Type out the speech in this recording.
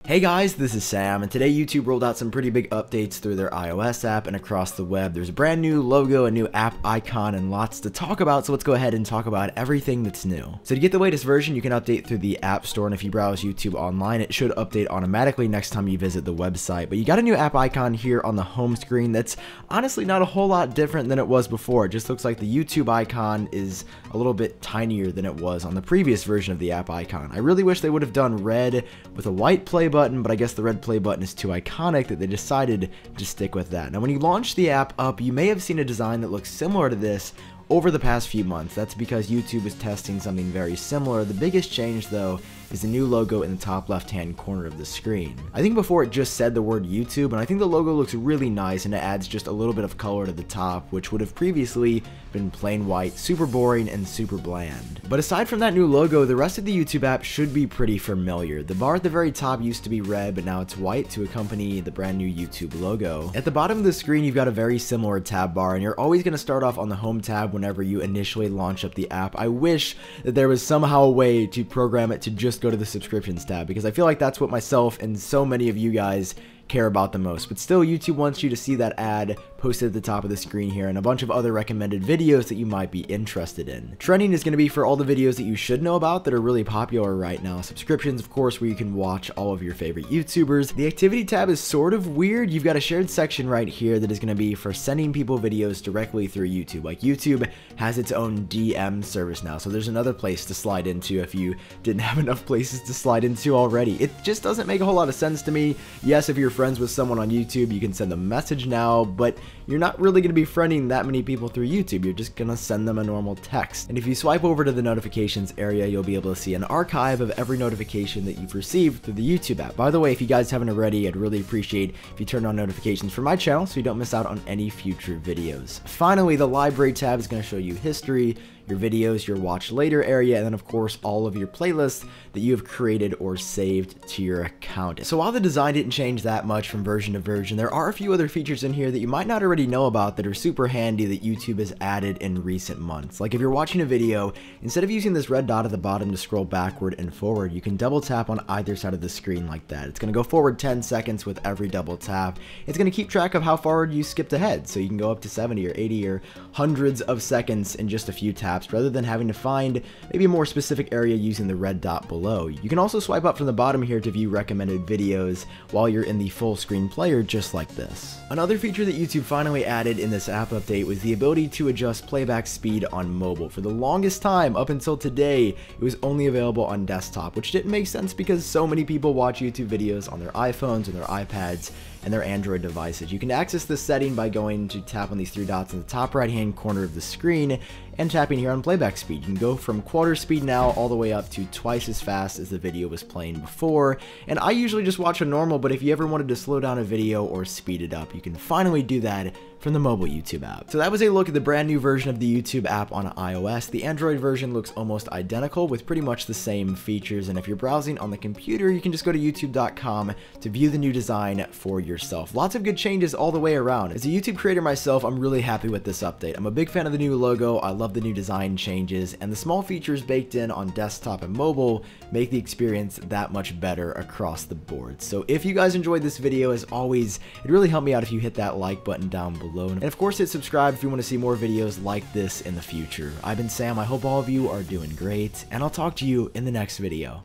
Hey guys, this is Sam, and today YouTube rolled out some pretty big updates through their iOS app and across the web. There's a brand new logo, a new app icon, and lots to talk about, so let's go ahead and talk about everything that's new. So to get the latest version, you can update through the App Store, and if you browse YouTube online, it should update automatically next time you visit the website. But you got a new app icon here on the home screen that's honestly not a whole lot different than it was before. It just looks like the YouTube icon is a little bit tinier than it was on the previous version of the app icon. I really wish they would have done red with a white play button, but I guess the red play button is too iconic that they decided to stick with that. Now, when you launch the app up, you may have seen a design that looks similar to this over the past few months. That's because YouTube is testing something very similar. The biggest change, though, is the new logo in the top left-hand corner of the screen. I think before it just said the word YouTube, and I think the logo looks really nice and it adds just a little bit of color to the top, which would have previously been plain white, super boring, and super bland. But aside from that new logo, the rest of the YouTube app should be pretty familiar. The bar at the very top used to be red, but now it's white to accompany the brand new YouTube logo. At the bottom of the screen, you've got a very similar tab bar, and you're always going to start off on the home tab whenever you initially launch up the app. I wish that there was somehow a way to program it to just go to the subscriptions tab, because I feel like that's what myself and so many of you guys care about the most. But still, YouTube wants you to see that ad posted at the top of the screen here and a bunch of other recommended videos that you might be interested in. Trending is going to be for all the videos that you should know about that are really popular right now. Subscriptions, of course, where you can watch all of your favorite YouTubers. The activity tab is sort of weird. You've got a shared section right here that is going to be for sending people videos directly through YouTube. Like, YouTube has its own DM service now, so there's another place to slide into if you didn't have enough places to slide into already. It just doesn't make a whole lot of sense to me. Yes, if you're friends with someone on YouTube, you can send them a message now, but you're not really going to be friending that many people through YouTube. You're just going to send them a normal text. And if you swipe over to the notifications area, you'll be able to see an archive of every notification that you've received through the YouTube app. By the way, if you guys haven't already, I'd really appreciate if you turn on notifications for my channel so you don't miss out on any future videos. Finally, the library tab is going to show you history, your videos, your watch later area, and then of course all of your playlists that you have created or saved to your account. So while the design didn't change that much from version to version, there are a few other features in here that you might not already know about that are super handy that YouTube has added in recent months. Like if you're watching a video, instead of using this red dot at the bottom to scroll backward and forward, you can double tap on either side of the screen like that. It's going to go forward 10 seconds with every double tap. It's going to keep track of how far you skipped ahead, so you can go up to 70 or 80 or hundreds of seconds in just a few taps, rather than having to find maybe a more specific area using the red dot below. You can also swipe up from the bottom here to view recommended videos while you're in the full screen player, just like this. Another feature that YouTube finally added in this app update was the ability to adjust playback speed on mobile. For the longest time, up until today, it was only available on desktop, which didn't make sense because so many people watch YouTube videos on their iPhones and their iPads and their Android devices. You can access this setting by going to tap on these three dots in the top right hand corner of the screen and tapping here on playback speed. You can go from quarter speed now all the way up to twice as fast as the video was playing before. And I usually just watch a normal, but if you ever wanted to slow down a video or speed it up, you can finally do that from the mobile YouTube app. So that was a look at the brand new version of the YouTube app on iOS. The Android version looks almost identical with pretty much the same features, and if you're browsing on the computer, you can just go to youtube.com to view the new design for yourself. Lots of good changes all the way around. As a YouTube creator myself, I'm really happy with this update. I'm a big fan of the new logo, I love the new design changes, and the small features baked in on desktop and mobile make the experience that much better across the board. So if you guys enjoyed this video, as always, it'd really help me out if you hit that like button down below. And of course, hit subscribe if you want to see more videos like this in the future. I've been Sam, I hope all of you are doing great, and I'll talk to you in the next video.